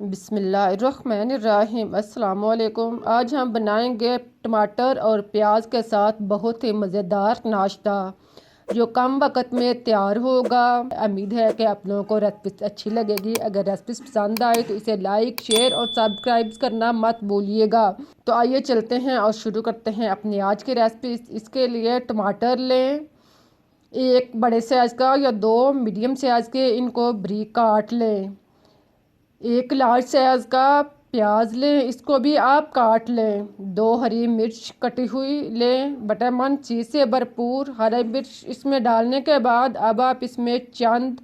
बिस्मिल्लाहिर्रहमानिर्रहीम। अस्सलाम वालेकुम। आज हम बनाएंगे टमाटर और प्याज के साथ बहुत ही मज़ेदार नाश्ता जो कम वक्त में तैयार होगा। उम्मीद है कि आप लोगों को रेसिपी अच्छी लगेगी। अगर रेसिपी पसंद आए तो इसे लाइक, शेयर और सब्सक्राइब करना मत भूलिएगा। तो आइए चलते हैं और शुरू करते हैं अपनी आज की रेसिपी। इसके लिए टमाटर लें, एक बड़े साइज़ का या दो मीडियम साइज़ के, इनको बारीक काट लें। एक लार्ज साइज़ का प्याज लें, इसको भी आप काट लें। दो हरी मिर्च कटी हुई लें, विटामिन सी से भरपूर हरी मिर्च इसमें डालने के बाद अब आप इसमें चंद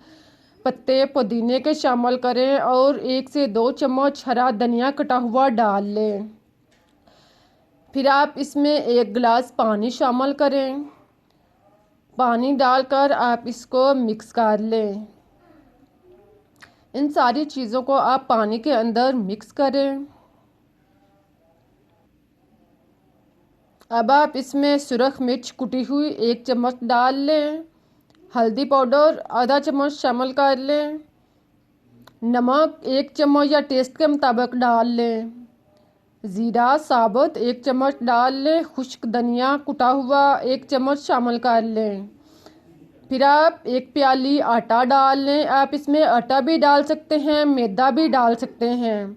पत्ते पुदीने के शामिल करें और 1 से 2 चम्मच हरा धनिया कटा हुआ डाल लें। फिर आप इसमें 1 गिलास पानी शामिल करें। पानी डालकर आप इसको मिक्स कर लें। इन सारी चीज़ों को आप पानी के अंदर मिक्स करें। अब आप इसमें सुरख मिर्च कुटी हुई 1 चम्मच डाल लें। हल्दी पाउडर आधा चम्मच शामिल कर लें। नमक 1 चम्मच या टेस्ट के मुताबिक डाल लें। ज़ीरा साबुत 1 चम्मच डाल लें। खुश्क धनिया कुटा हुआ 1 चम्मच शामिल कर लें। फिर आप 1 प्याली आटा डाल लें। आप इसमें आटा भी डाल सकते हैं, मैदा भी डाल सकते हैं।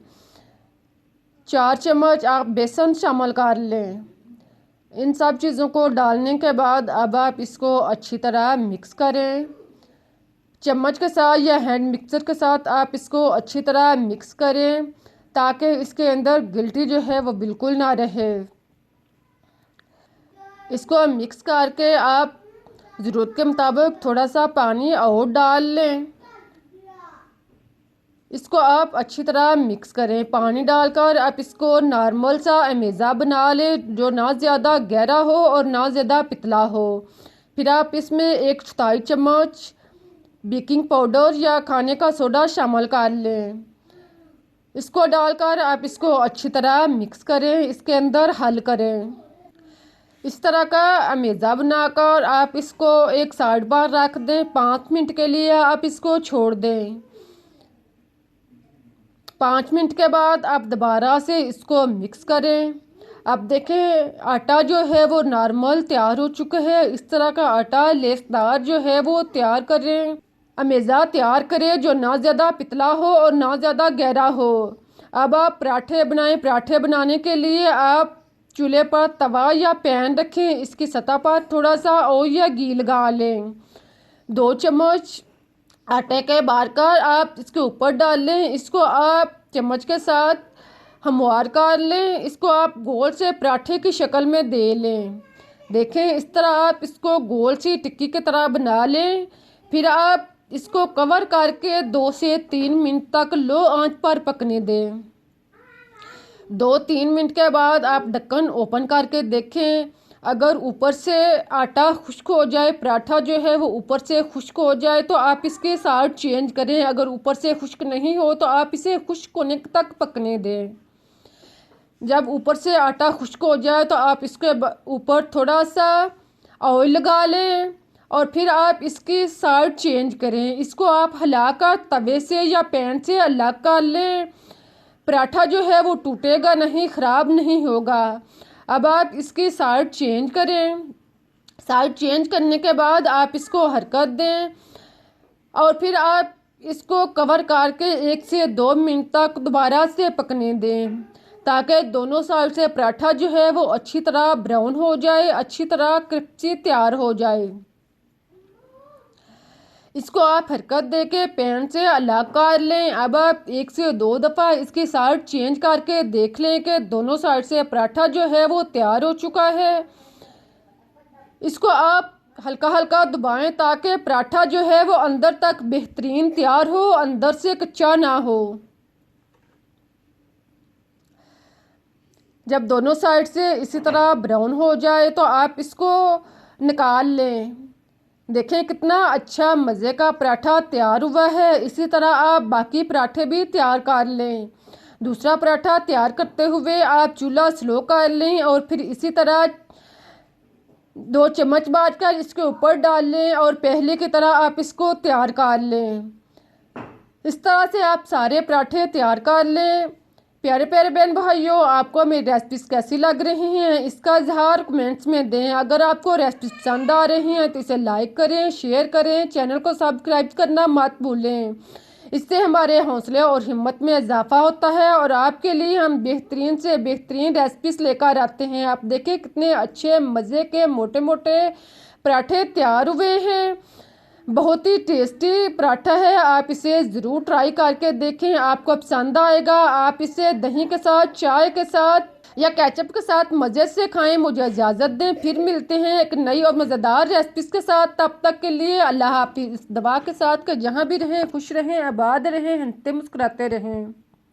4 चम्मच आप बेसन शामिल कर लें। इन सब चीज़ों को डालने के बाद अब आप इसको अच्छी तरह मिक्स करें। चम्मच के साथ या हैंड मिक्सर के साथ आप इसको अच्छी तरह मिक्स करें ताकि इसके अंदर गिल्टी जो है वो बिल्कुल ना रहे। इसको मिक्स करके आप ज़रूरत के मुताबिक थोड़ा सा पानी और डाल लें। इसको आप अच्छी तरह मिक्स करें। पानी डालकर आप इसको नॉर्मल सा अमेज़ा बना लें जो ना ज़्यादा गहरा हो और ना ज़्यादा पतला हो। फिर आप इसमें 1 चौथाई चम्मच बेकिंग पाउडर या खाने का सोडा शामिल कर लें। इसको डालकर आप इसको अच्छी तरह मिक्स करें, इसके अंदर हल करें। इस तरह का अमेज़ा बनाकर आप इसको एक साइड पर रख दें। 5 मिनट के लिए आप इसको छोड़ दें। 5 मिनट के बाद आप दोबारा से इसको मिक्स करें। अब देखें आटा जो है वो नॉर्मल तैयार हो चुका है। इस तरह का आटा लेसदार जो है वो तैयार करें। अमेज़ा तैयार करें जो ना ज़्यादा पतला हो और ना ज़्यादा गहरा हो। अब आप पराठे बनाएं। पराठे बनाने के लिए आप चूल्हे पर तवा या पैन रखें। इसकी सतह पर थोड़ा सा ऑयल या घी लगा लें। 2 चम्मच आटे के बार कर आप इसके ऊपर डाल लें। इसको आप चम्मच के साथ हमवार कर लें। इसको आप गोल से पराठे की शक्ल में दे लें। देखें इस तरह आप इसको गोल सी टिक्की की तरह बना लें। फिर आप इसको कवर करके 2 से 3 मिनट तक लो आंच पर पकने दें। 2-3 मिनट के बाद आप ढक्कन ओपन करके देखें। अगर ऊपर से आटा खुश्क हो जाए, पराठा जो है वो ऊपर से खुश्क हो जाए तो आप इसके साइड चेंज करें। अगर ऊपर से खुश्क नहीं हो तो आप इसे खुश्क होने तक पकने दें। जब ऊपर से आटा खुश्क हो जाए तो आप इसके ऊपर थोड़ा सा ऑयल लगा लें और फिर आप इसकी साइड चेंज करें। इसको आप हिलाकर तवे से या पैन से अलग कर लें। पराठा जो है वो टूटेगा नहीं, ख़राब नहीं होगा। अब आप इसकी साइड चेंज करें। साइड चेंज करने के बाद आप इसको हरकत दें और फिर आप इसको कवर करके 1 से 2 मिनट तक दोबारा से पकने दें ताकि दोनों साइड से पराठा जो है वो अच्छी तरह ब्राउन हो जाए, अच्छी तरह क्रिस्पी तैयार हो जाए। इसको आप हरकत दे के पैन से अलग कर लें। अब आप 1 से 2 दफ़ा इसकी साइड चेंज करके देख लें कि दोनों साइड से पराठा जो है वो तैयार हो चुका है। इसको आप हल्का हल्का दबाएं ताकि पराठा जो है वो अंदर तक बेहतरीन तैयार हो, अंदर से कच्चा ना हो। जब दोनों साइड से इसी तरह ब्राउन हो जाए तो आप इसको निकाल लें। देखें कितना अच्छा मज़े का पराठा तैयार हुआ है। इसी तरह आप बाकी पराठे भी तैयार कर लें। दूसरा पराठा तैयार करते हुए आप चूल्हा स्लो कर लें और फिर इसी तरह 2 चम्मच बाँट कर इसके ऊपर डाल लें और पहले की तरह आप इसको तैयार कर लें। इस तरह से आप सारे पराठे तैयार कर लें। प्यारे प्यारे बहन भाइयों, आपको मेरी रेसिपीज़ कैसी लग रही हैं इसका इजहार कमेंट्स में दें। अगर आपको रेसिपीज़ पसंद आ रही हैं तो इसे लाइक करें, शेयर करें, चैनल को सब्सक्राइब करना मत भूलें। इससे हमारे हौसले और हिम्मत में इजाफा होता है और आपके लिए हम बेहतरीन से बेहतरीन रेसिपीज़ लेकर आते हैं। आप देखें कितने अच्छे मज़े के मोटे मोटे पराठे तैयार हुए हैं। बहुत ही टेस्टी पराठा है, आप इसे ज़रूर ट्राई करके देखें, आपको पसंद आएगा। आप इसे दही के साथ, चाय के साथ या केचप के साथ मज़े से खाएं। मुझे इजाज़त दें, फिर मिलते हैं एक नई और मज़ेदार रेसिपीज़ के साथ। तब तक के लिए अल्लाह हाफिज़। इस दवा के साथ कि जहाँ भी रहें खुश रहें, आबाद रहें, हंसते मुस्कुराते रहें।